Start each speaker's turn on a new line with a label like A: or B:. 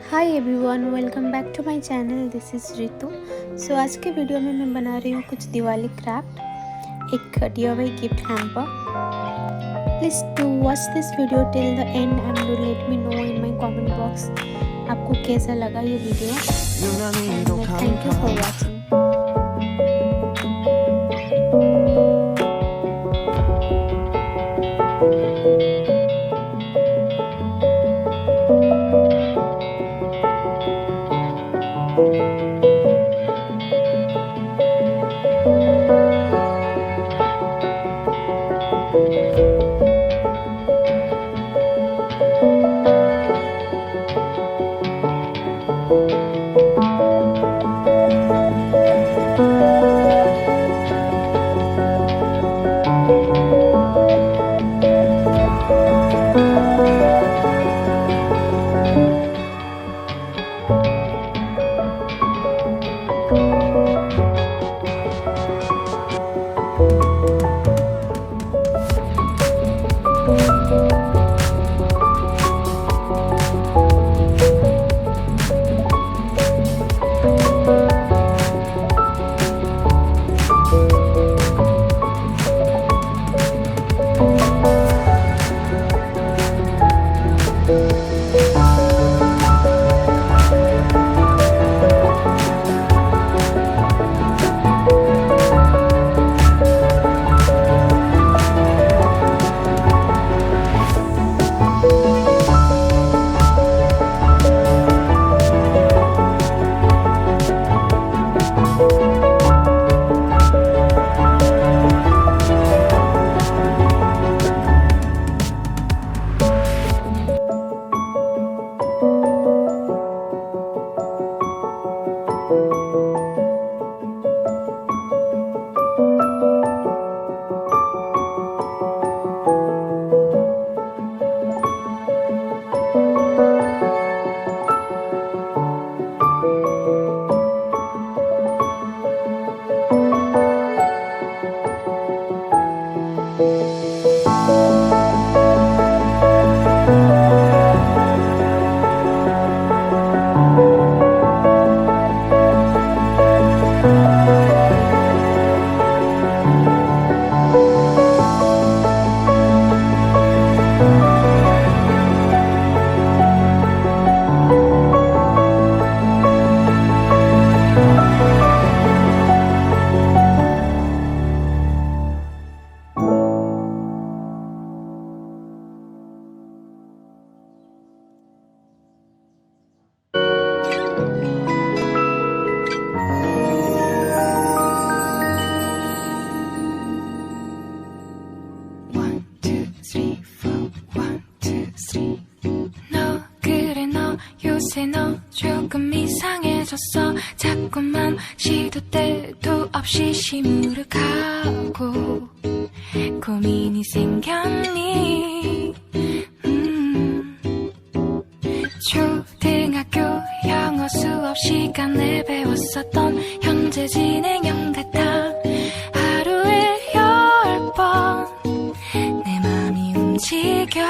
A: Hi everyone, welcome back to my channel. This is Ritu. So आज के video में मैं बना रही हूँ कुछ दिवाली क्राफ्ट, एक DIY gift hamper. Please to watch this video till the end and do let me know in my comment box आपको कैसा लगा ये video. Thank you for watching.
B: 요새 너 조금 이상해졌어. 자꾸만 시도 때도 없이 시무룩하고 고민이 생겼니. 초등학교 영어 수업 시간에 배웠었던 현재 진행형 같아. 하루에 10번 내 맘이 움직여.